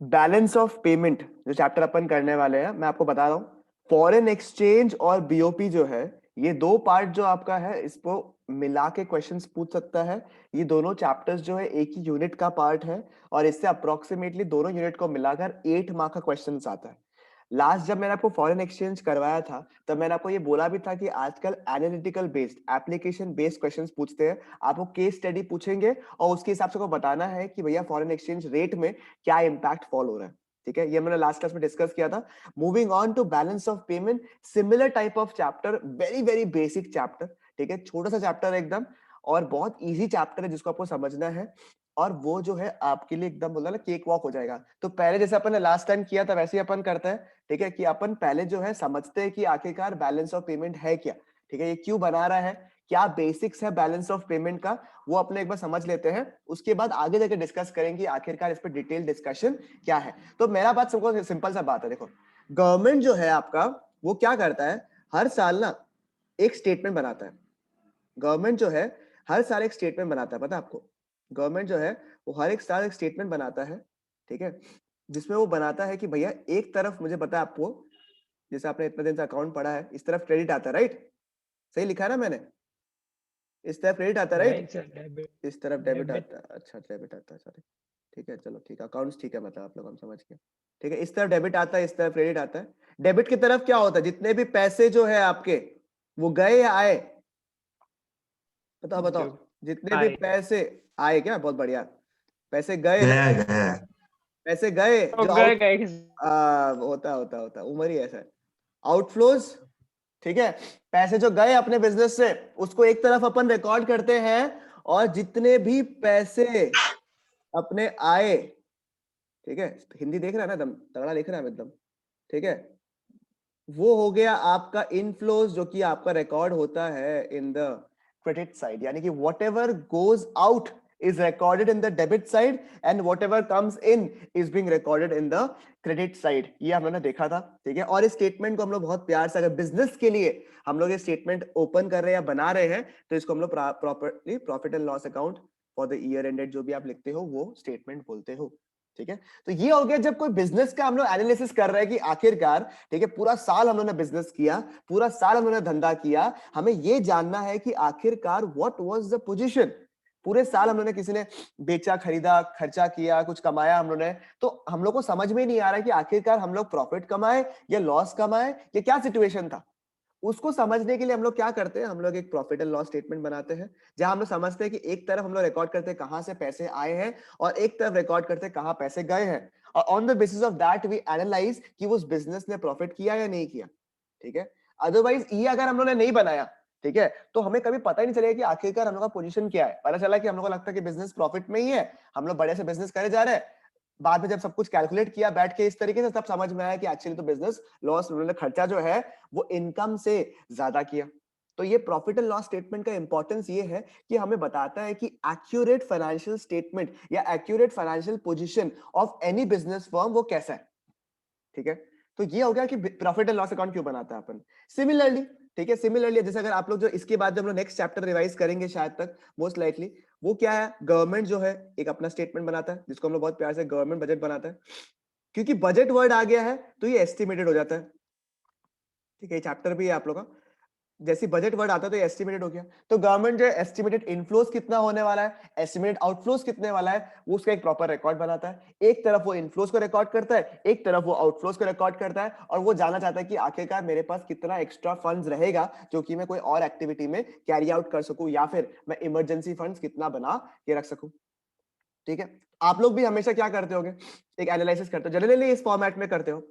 Balance of payment जो chapter अपन करने वाले हैं, मैं आपको बता रहा हूँ, फॉरेन एक्सचेंज और बीओपी जो है, ये दो पार्ट जो आपका है, इसको मिला के क्वेश्चंस पूछ सकता है। ये दोनों चैप्टर्स जो है एक ही यूनिट का पार्ट है, और इससे अप्रोक्सीमेटली दोनों यूनिट को मिलाकर 8 मार्क का क्वेश्चन आता है। लास्ट जब मैंने आपको फॉरेन एक्सचेंज करवाया था, तब मैंने आपको ये बोला भी था कि आजकल analytical based, application based questions पूछते हैं। आपको केस स्टडी पूछेंगे और उसके हिसाब से को बताना है कि भैया फॉरेन एक्सचेंज रेट में क्या इंपैक्ट फॉल हो रहा है। ठीक है, ये मैंने लास्ट क्लास में डिस्कस किया था। Moving on to balance of payment, similar type of chapter, very very basic chapter. ठीक है, छोटा सा चैप्टर है एकदम, और बहुत इजी चैप्टर है जिसको आपको समझना है, और वो जो है आपके लिए एकदम बोला ना केक वॉक हो जाएगा। तो पहले जैसे अपन ने लास्ट टाइम किया था वैसे ही अपन करते हैं। ठीक है, कि अपन पहले जो है समझते हैं कि आखिरकार बैलेंस ऑफ पेमेंट है क्या। ठीक है, ये क्यों बना रहा है, क्या बेसिक्स है बैलेंस ऑफ पेमेंट का, वो अपने एक बार समझ लेते हैं। उसके बाद आगे जाके डिस्कस करेंगे आखिरकार इस पर डिटेल डिस्कशन क्या है। तो मेरा बात सबको सिंपल सा बात है, देखो गवर्नमेंट जो है आपका, वो क्या करता है, हर साल ना एक स्टेटमेंट बनाता है। गवर्नमेंट जो है हर साल एक स्टेटमेंट बनाता है, पता है आपको। गवर्नमेंट जो है वो हर एक साल एक स्टेटमेंट बनाता है। ठीक है, जिसमें वो बनाता है कि भैया एक तरफ मुझे पता है आपको, जैसे आपने इतने दिन से अकाउंट पढ़ा है, इस तरफ क्रेडिट आता है, राइट। सही लिखा है ना मैंने, इस तरफ क्रेडिट आता है, नहीं राइट। Sir, debit. इस तरफ डेबिट डेबिट। आता है, अच्छा डेबिट आता है, सॉरी। ठीक है, चलो ठीक है, अकाउंट्स ठीक है, मतलब आप लोग हम समझ गए। ठीक है, इस तरफ डेबिट आता है, इस तरफ क्रेडिट आता है। डेबिट की तरफ क्या होता है, जितने भी पैसे जो है आपके, वो गए या आए, बताओ बताओ। जो जितने भी आए। पैसे आए, क्या बहुत बढ़िया, पैसे गए ना, गया गया। पैसे गए तो जो गए आउट, गए होता होता होता उम्र ही ऐसा है, आउटफ्लोज। ठीक है, पैसे जो गए अपने बिजनेस से, उसको एक तरफ अपन रिकॉर्ड करते हैं, और जितने भी पैसे अपने आए, ठीक है, हिंदी देख रहा है ना, एकदम तगड़ा लिख रहा है एकदम। ठीक है, वो हो गया आपका इनफ्लोज, जो कि आपका रिकॉर्ड होता है इन द क्रेडिट साइड, यानी कि what ever goes out is recorded in the debit side and whatever comes in is being recorded in the credit side। ये हम लोगों ने देखा था। ठीक है, और इस स्टेटमेंट को हम लोग बहुत प्यार से, अगर बिजनेस के लिए हम लोग ये स्टेटमेंट ओपन कर रहे हैं या बना रहे हैं, तो इसको हम लोग properly profit and loss account for the year ended जो भी आप लिखते हो वो स्टेटमेंट बोलते हो। ठीक है, तो ये हो गया जब कोई बिजनेस का हम लोग एनालिसिस कर रहे हैं कि आखिरकार, ठीक है, पूरा साल हम लोगों ने बिजनेस किया, पूरा साल हम लोगों ने धंधा किया, हमें ये जानना है कि आखिरकार व्हाट वाज द पोजीशन। पूरे साल हम लोगों ने, किसी ने बेचा, खरीदा, खर्चा किया, कुछ कमाया हम लोगों ने, तो हम लोग को समझ में नहीं आ रहा है कि आखिरकार हम लोग प्रॉफिट कमाए या लॉस कमाए, या क्या सिचुएशन था। उसको समझने के लिए हम लोग क्या करते हैं, हम लोग एक प्रॉफिट एंड लॉस स्टेटमेंट बनाते हैं, जहां हम लोग समझते हैं कि एक तरफ हम लोग रिकॉर्ड करते हैं कहां से पैसे आए हैं, और एक तरफ रिकॉर्ड करते हैं कहां पैसे गए हैं, और on the basis of that we analyse कि उस बिजनेस ने प्रॉफिट किया या नहीं किया। ठीक है, अदरवाइज ये अगर हम लोगों ने नहीं बनाया, ठीक है, तो हमें कभी पता ही नहीं चलेगा कि आखिरकार हम लोग का पोजीशन क्या है। पता चला कि हम लोग को लगता है कि बिजनेस प्रॉफिट में ही है, हम लोग बड़े से बिजनेस करे जा रहे हैं, बाद में जब सब कुछ कैलकुलेट किया बैठ के इस तरीके से, तब समझ में आया कि एक्चुअली तो बिजनेस लॉस, उन्होंने खर्चा जो है वो इनकम से ज्यादा किया। तो ये प्रॉफिट एंड लॉस स्टेटमेंट का इंपॉर्टेंस ये है कि हमें बताता है कि एक्यूरेट फाइनेंशियल स्टेटमेंट या accurate financial position of any business firm वो कैसा है। ठीक है, तो ये हो गया कि प्रॉफिट एंड लॉस अकाउंट क्यों बनाता है अपन। सिमिलरली, ठीक है, सिमिलरली जैसे अगर आप लोग जो इसके बाद जब हम लोग नेक्स्ट चैप्टर रिवाइज करेंगे शायद तक, मोस्ट लाइकली, वो क्या है, गवर्नमेंट जो है एक अपना स्टेटमेंट बनाता है, जिसको हम लोग बहुत प्यार से गवर्नमेंट बजट बनाता है। क्योंकि बजट वर्ड आ गया है तो ये एस्टिमेटेड हो जाता है। ठीक है, चैप्टर भी है आप लोग का, जैसे बजट वर्ड आता है तो एस्टिमेटेड हो गया। तो गवर्नमेंट जो एस्टिमेटेड इनफ्लोस कितना होने वाला है, एस्टिमेटेड आउटफ्लोस कितने वाला है, वो उसका एक प्रॉपर रिकॉर्ड बनाता है। एक तरफ वो इनफ्लोस को रिकॉर्ड करता है, एक तरफ वो आउटफ्लोस को रिकॉर्ड करता है, और वो जानना चाहता है कि आखिरकार मेरे पास कितना एक्स्ट्रा फंड्स रहेगा जो कि मैं कोई और एक्टिविटी में कैरी आउट कर सकूं, या फिर मैं इमरजेंसी फंड्स कितना बना के रख सकूं। ठीक है, आप लोग भी हमेशा क्या करते होगे, एक एनालिसिस करते हो, जनरली इस फॉर्मेट में करते हो।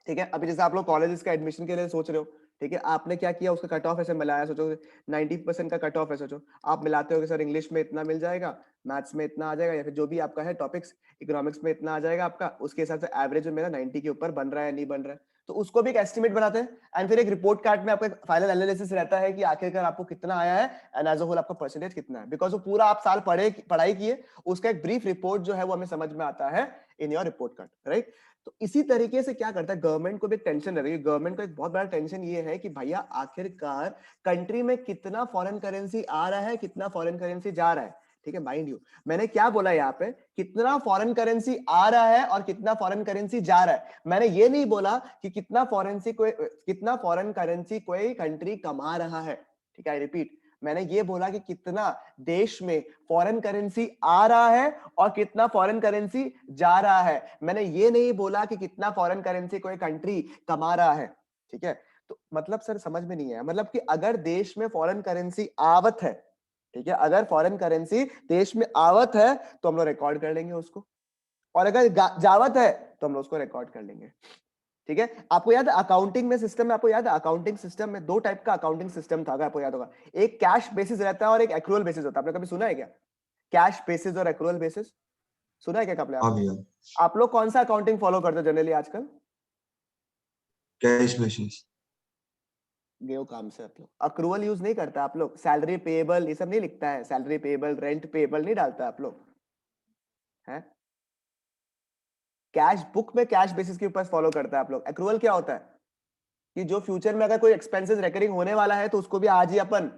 ठीक है, अभी जैसे आप लोग कॉलेजेस का एडमिशन के लिए सोच रहे हो, ठीक है, आपने क्या किया, उसका कट ऑफ ऐसे मिलाया, सोचो 90% का कट ऑफ है, सोचो आप मिलाते हो कि सर इंग्लिश में इतना मिल जाएगा, मैथ्स में इतना आ जाएगा, या फिर जो भी आपका है टॉपिक्स, इकोनॉमिक्स में इतना आ जाएगा आपका, उसके हिसाब से एवरेज मेरा 90 के ऊपर बन रहा है नहीं बन रहा है, तो उसको भी एक एस्टिमेट बनाते हैं। एंड फिर एक रिपोर्ट कार्ड में आपका फाइनल एनालिसिस रहता है कि आखिरकार आपको कितना आया है, एंड एज अ होल आपका परसेंटेज कितना है, बिकॉज वो पूरा आप साल पढ़ाई किए, उसका एक ब्रीफ रिपोर्ट जो है वो हमें समझ में आता है in your report card, right. तो इसी तरीके से क्या करता है, गवर्नमेंट को भी टेंशन रहती है। गवर्नमेंट को एक बहुत बड़ा टेंशन ये है कि भैया आखिरकार कंट्री में कितना फॉरेन करेंसी आ रहा है, कितना फॉरेन करेंसी जा रहा है। ठीक है, माइंड यू मैंने क्या बोला यहाँ पे, कितना फॉरेन करेंसी आ रहा है और कितना फॉरेन करेंसी जा रहा है। मैंने ये नहीं बोला कि कितना फॉरेन करेंसी कोई कंट्री कमा रहा है, ठीक है, आई रिपीट, मैंने ये बोला कि कितना देश में फॉरेन करेंसी आ रहा है और कितना फॉरेन करेंसी जा रहा है। मैंने ये नहीं बोला कि कितना फॉरेन करेंसी कोई कंट्री कमा रहा है, ठीक है। तो मतलब सर समझ में नहीं आया, मतलब कि अगर देश में फॉरेन करेंसी आवत है, ठीक है, अगर फॉरेन करेंसी देश में आवत है तो हम लोग रिकॉर्ड कर लेंगे उसको, और अगर जावत है तो हम लोग उसको रिकॉर्ड कर लेंगे, ठीक है। आपको याद है अकाउंटिंग में सिस्टम में, आपको याद है अकाउंटिंग सिस्टम में दो टाइप का अकाउंटिंग सिस्टम था, अगर आपको याद होगा, एक कैश बेसिस रहता है और एक एक्रूअल बेसिस होता है। आपने कभी सुना है क्या कैश बेसिस और एक्रूअल बेसिस? सुना है क्या कभी हाँ आपने? भैया, आप लोग कौन सा अकाउंटिंग फॉलो करते हो जनरली आजकल? Cash basis. गेो काम से आप लोग अक्रूवल यूज नहीं करता, आप लोग सैलरी पेएबल ये सब नहीं लिखता है, सैलरी पेएबल रेंट पेएबल नहीं डालता आप लोग है। कैश बुक में कैश बेसिस के ऊपर फॉलो करता है आप लोग। एक्रूवल क्या होता है कि जो फ्यूचर में अगर कोई एक्सपेंसेस रिकरिंग होने वाला है तो उसको भी आज ही अपन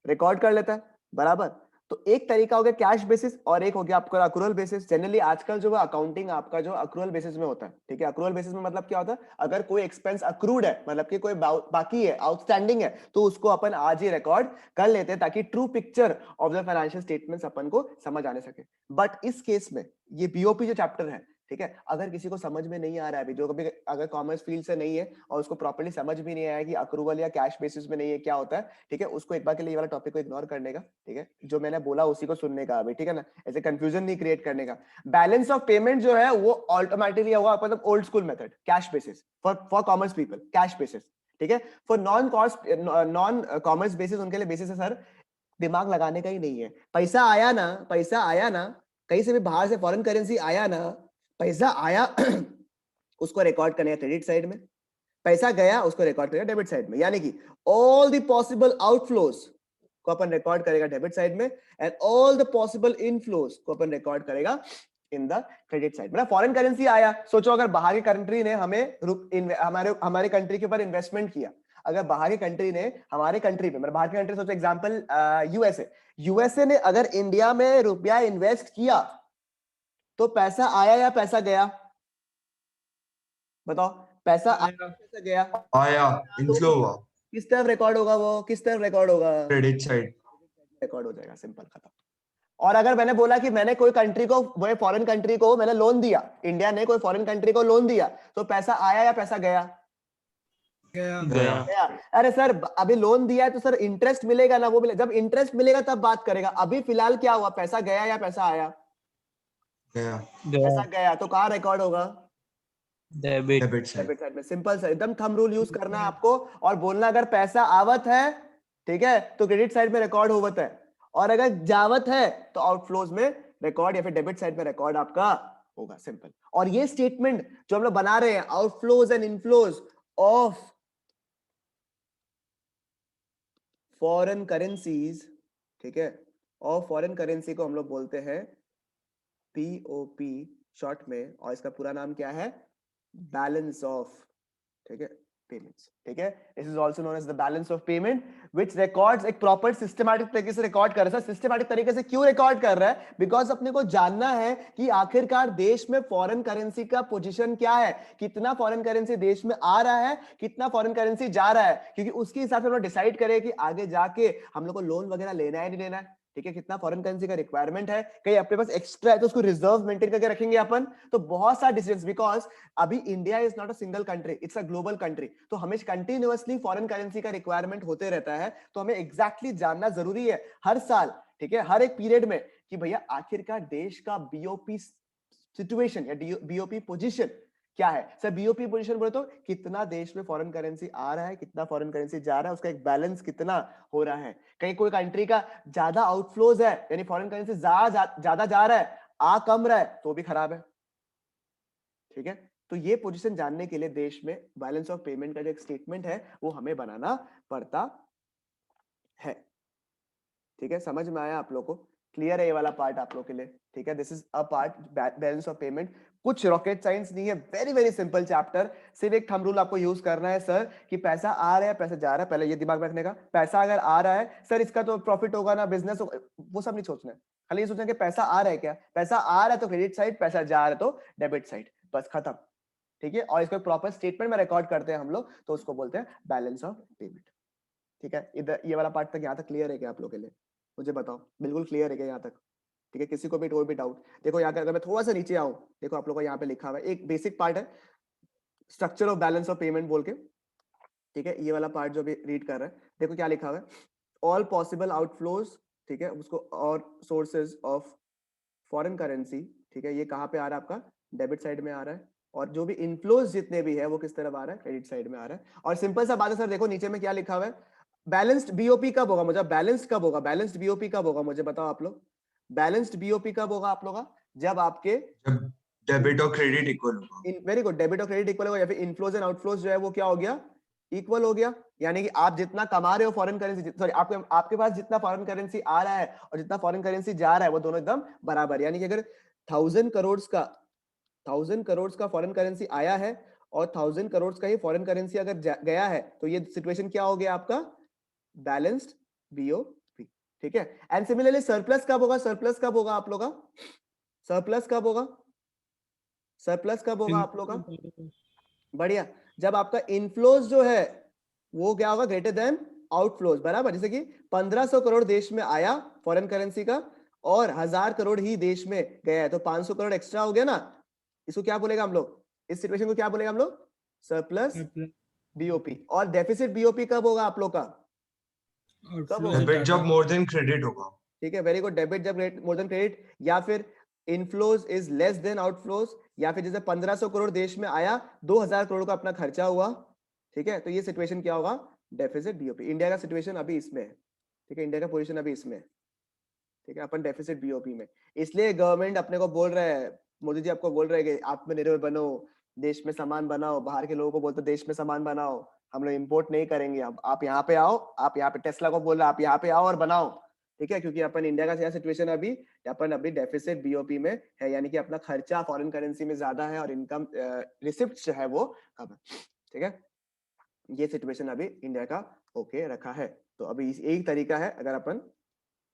रिकॉर्ड कर लेता है, बराबर। तो एक तरीका हो गया कैश बेसिस और एक हो गया आपका अक्रूवल बेसिस। जनरली आजकल जो अकाउंटिंग आपका जो अक्रूवल बेसिस में होता है, ठीक है, अक्रूवल बेसिस में मतलब क्या होता है, अगर कोई एक्सपेंस अक्रूड है, मतलब कि कोई बाकी है, आउटस्टैंडिंग है, तो उसको अपन आज ही रिकॉर्ड कर लेते हैं ताकि true picture of the financial statements अपन को समझ आने सके। बट इस केस में ये बीओपी जो चैप्टर है, ठीक है, अगर किसी को समझ में नहीं आ रहा है अभी, जो कभी अगर कॉमर्स फील्ड से नहीं है और उसको प्रॉपर्ली समझ भी नहीं आया कि अक्रूवल या कैश बेसिस में नहीं है क्या होता है, ठीक है, उसको एक बार के लिए ये वाला टॉपिक को इग्नोर करने का, ठीक है, जो मैंने बोला उसी को सुनने का अभी, ठीक है ना, ऐसे कंफ्यूजन नहीं क्रिएट करने का। बैलेंस ऑफ पेमेंट जो है वो ऑटोमेटिकली होगा मतलब old school method, cash basis for commerce people, cash basis, ठीक है। फॉर नॉन कॉमर्स बेसिस उनके लिए बेसिस है सर, दिमाग लगाने का ही नहीं है। पैसा आया ना, कहीं से भी बाहर से फॉरेन करेंसी आया ना, पैसा आया उसको रिकॉर्ड करने का क्रेडिट साइड में, पैसा गया उसको रिकॉर्ड करेगा डेबिट साइड में, यानी कि ऑल द पॉसिबल आउटफ्लोज को अपन रिकॉर्ड करेगा डेबिट साइड में and all the possible inflows को अपन रिकॉर्ड करेगा इन द क्रेडिट साइड। मतलब फॉरेन करेंसी आया, सोचो अगर बाहर की कंट्री ने हमें हमारे कंट्री के ऊपर इन्वेस्टमेंट किया, अगर बाहर की कंट्री ने हमारे कंट्री पे, मतलब बाहर की कंट्री सोचो एग्जांपल यूएसए ने अगर इंडिया में रुपया इन्वेस्ट किया तो पैसा आया या पैसा गया? बताओ, पैसा आया पैसा गया? आया, तो इनफ्लो हुआ, किस तरफ रिकॉर्ड होगा, वो किस तरफ रिकॉर्ड होगा? Credit side. रिकॉर्ड हो जाएगा, सिंपल खत्म। और अगर मैंने बोला कि मैंने कोई कंट्री को, वो फॉरेन कंट्री को मैंने लोन दिया, इंडिया ने कोई फॉरेन कंट्री को लोन दिया, तो पैसा आया या पैसा गया? गया। अरे सर अभी लोन दिया है तो सर इंटरेस्ट मिलेगा ना, वो जब इंटरेस्ट मिलेगा तब बात करेगा। अभी फिलहाल क्या हुआ, पैसा गया या पैसा आया? गया। पैसा गया, तो कहाँ रिकॉर्ड होगा? Debit side. डेबिट साइड में। सिंपल सा एकदम थंब रूल यूज करना है आपको, और बोलना अगर पैसा आवत है, ठीक है, तो क्रेडिट साइड में रिकॉर्ड होवत है, और अगर जावत है तो आउटफ्लोज में रिकॉर्ड या फिर डेबिट साइड में रिकॉर्ड आपका होगा, सिंपल। और ये स्टेटमेंट जो हम लोग बना रहे हैं, outflows and inflows of foreign currencies, ठीक है, और फॉरेन करेंसी को हम लोग बोलते हैं पीओपी शॉर्ट में, और इसका पूरा नाम क्या है? बैलेंस ऑफ, ठीक है, पेमेंट्स, ठीक है। This is also known as the balance of payment which records एक प्रॉपर सिस्टमैटिक तरीके से रिकॉर्ड कर रहा है। सिस्टमैटिक तरीके से क्यों रिकॉर्ड कर रहा है? बिकॉज अपने को जानना है कि आखिरकार देश में फॉरेन करेंसी का पोजीशन क्या है, कितना फॉरेन करेंसी देश में आ रहा है, कितना फॉरेन करेंसी जा रहा है, क्योंकि उसके हिसाब से हम लोग डिसाइड करें कि आगे जाके हम लोग को लोन वगैरह लेना है नहीं लेना है, ठीक है, कितना फॉरेन करेंसी का रिक्वायरमेंट है, कहीं अपने पास एक्स्ट्रा है तो उसको रिजर्व मेंटेन करके रखेंगे अपन। तो बहुत सारा डिसीजंस, बिकॉज अभी India is not a single country, it's a global country, तो हमें कंटिन्यूअसली फॉरेन करेंसी का रिक्वायरमेंट होते रहता है। तो हमें एग्जैक्टली जानना जरूरी है हर साल, ठीक है, हर एक पीरियड में, कि भैया आखिरकार देश का बीओपी सिचुएशन या बीओपी पोजीशन क्या है। सर बीओपी पोजीशन बोले तो कितना देश में फॉरेन करेंसी आ रहा है, कितना फॉरेन करेंसी जा रहा है, उसका एक बैलेंस कितना हो रहा है। कहीं कोई कंट्री का ज्यादा आउटफ्लोज है, यानी फॉरेन करेंसी ज्यादा जा रहा है, आ कम रहा है, तो भी खराब है, ठीक है। तो ये पोजीशन जानने के लिए देश में बैलेंस ऑफ पेमेंट का जो एक स्टेटमेंट है वो हमें बनाना पड़ता है, ठीक है। समझ में आया आप लोग को? क्लियर है ये वाला पार्ट आप लोग के लिए? ठीक है, this is a part balance of payment. कुछ रॉकेट साइंस नहीं है, वेरी वेरी सिंपल चैप्टर। सिर्फ एक थंब रूल आपको यूज करना है सर कि पैसा आ रहा है पैसा जा रहा है, पहले ये दिमाग में रखने का। पैसा अगर आ रहा है सर इसका तो प्रॉफिट होगा ना, बिजनेस होगा, वो सब नहीं सोचना है। खाली ये सोचना है कि पैसा आ रहा है क्या, पैसा आ रहा है तो क्रेडिट साइड, पैसा जा रहा है तो डेबिट साइड, बस खत्म। ठीक है, और इसको प्रॉपर स्टेटमेंट में रिकॉर्ड करते हैं हम लोग, तो उसको बोलते हैं बैलेंस ऑफ पेमेंट। ठीक है, इधर ये वाला पार्ट तक यहाँ तक क्लियर है क्या आप लोग के लिए? मुझे बताओ, बिल्कुल क्लियर है क्या यहाँ तक? ठीक है, किसी को भी कोई भी डाउट? देखो यहाँ अगर मैं थोड़ा सा नीचे आऊं, देखो आप लोगों को यहाँ पे लिखा हुआ है एक बेसिक पार्ट है, structure of balance of payment बोल के। ठीक है, ये वाला पार्ट जो भी रीड कर रहा है, देखो क्या लिखा हुआ है, ऑल पॉसिबल आउटफ्लोज, ठीक है उसको, और सोर्सेज ऑफ फॉरेन करेंसी। ठीक है, ये कहाँ पे आ रहा है आपका? डेबिट साइड में आ रहा है। और जो भी इनफ्लोज जितने भी है वो किस तरफ आ रहा है? क्रेडिट साइड में आ रहा है। और सिंपल सा बात है सर, देखो नीचे में क्या लिखा हुआ है, बैलेंस्ड बीओपी कब होगा? मुझे बैलेंस्ड कब होगा, बैलेंस्ड बीओपी कब होगा मुझे बताओ आप लोग। बैलेंस्ड बीओपी कब होगा आप लोग का? जब आपके जब डेबिट और क्रेडिट इक्वल होगा। वेरी गुड, डेबिट और क्रेडिट इक्वल होगा, या फिर इनफ्लोज एंड आउटफ्लोज जो है वो क्या हो गया? इक्वल हो गया। यानी कि आप जितना कमा रहे हो फॉरेन करेंसी, सॉरी आपके पास जितना फॉरेन करेंसी आ रहा है और जितना फॉरेन करेंसी जा रहा है वो दोनों एकदम बराबर। यानी कि अगर 1000 करोड़ का फॉरेन करेंसी आया है और 1000 करोड़ का ही फॉरेन करेंसी अगर गया है, तो ये सिचुएशन क्या हो गया आपका? Balanced BOP. ठीक है, एंड सिमिलरली सरप्लस कब होगा? सरप्लस कब होगा आप लोग का? सरप्लस कब होगा? सरप्लस कब होगा आप लोग का? बढ़िया, जब आपका इनफ्लोज जो है वो क्या होगा? ग्रेटर देन आउटफ्लोज, बराबर। जैसे कि 1500 करोड़ देश में आया फॉरेन करेंसी का और 1000 करोड़ ही देश में गया है, तो 500 करोड़ एक्स्ट्रा हो गया ना। इसको क्या बोलेगा हम लोग? इस सिचुएशन को क्या बोलेगा हम लोग? Surplus BOP. और डेफिसिट बीओपी कब होगा आप लोग का? कब होगा? डेबिट जब मोर देन क्रेडिट होगा। ठीक है, वेरी गुड, डेबिट जब मोर देन क्रेडिट, या फिर inflows is less than outflows, या फिर जैसे 1500 करोड़ देश में आया, 2000 करोड़ का अपना खर्चा हुआ। ठीक है, तो ये सिचुएशन क्या होगा? Deficit BOP. इंडिया का सिचुएशन अभी इसमें है। ठीक है, इंडिया का पोजीशन अभी इसमें है। ठीक है, अपन डेफिसिट बीओपी में, इसलिए गवर्नमेंट अपने को बोल रहा है, मोदी जी आपको बोल रहे हैं कि आत्मनिर्भर बनो, देश में सामान बनाओ। बाहर के लोगों को बोलते देश में सामान बनाओ, हम लोग इंपोर्ट नहीं करेंगे, अब आप यहाँ पे आओ, आप यहाँ पे टेस्ला को बोल रहे आप यहाँ पे आओ और बनाओ। ठीक है, क्योंकि अपन इंडिया का क्या सिचुएशन अभी, अपन अभी डेफिसिट बीओपी में है, यानी कि अपना खर्चा फॉरेन करेंसी में ज्यादा है और इनकम रिसिप्ट जो है वो कम है। ठीक है, ये सिचुएशन अभी इंडिया का ओके रखा है। तो अभी एक तरीका है अगर अपन,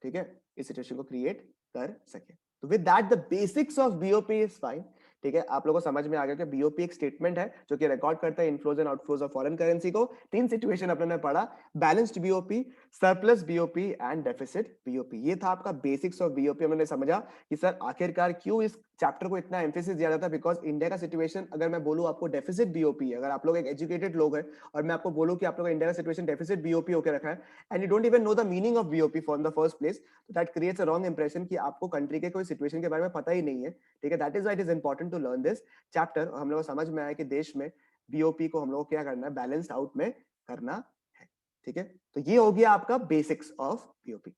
ठीक है, इस सिचुएशन को क्रिएट कर सके। तो with that the basics of BOP is fine. ठीक है, आप लोगों को समझ में आ गया कि बीओपी एक स्टेटमेंट है जो कि रिकॉर्ड करता है inflows and outflows of foreign currency को। तीन सिचुएशन अपने ने पढ़ा, balanced BOP, surplus BOP and deficit BOP. ये था आपका बेसिक्स ऑफ बीओपी। हमने समझा कि सर आखिरकार क्यों इस चैप्टर को इतना एम्फेसिस दिया जाता है, बिकॉज इंडिया का सिचुएशन, अगर मैं बोलूं आपको डेफिसिट बीओपी, अगर आप लोग एक एजुकेटेड लोग हैं और मैं आपको बोलूं कि आप लोग इंडिया का सिचुएशन डेफिसिट बीओपी होकर रखा है, and you don't even know the meaning of BOP for the first place, that creates a wrong impression कि आपको कंट्री के कोई सिचुएशन के बारे में पता ही नहीं है। ठीक है, that is why it is important to learn this chapter. हम लोग को समझ में आया कि देश में बीओपी को हम लोग को क्या करना है? बैलेंस्ड आउट में करना है। ठीक है, तो ये हो गया आपका बेसिक्स ऑफ बीओपी।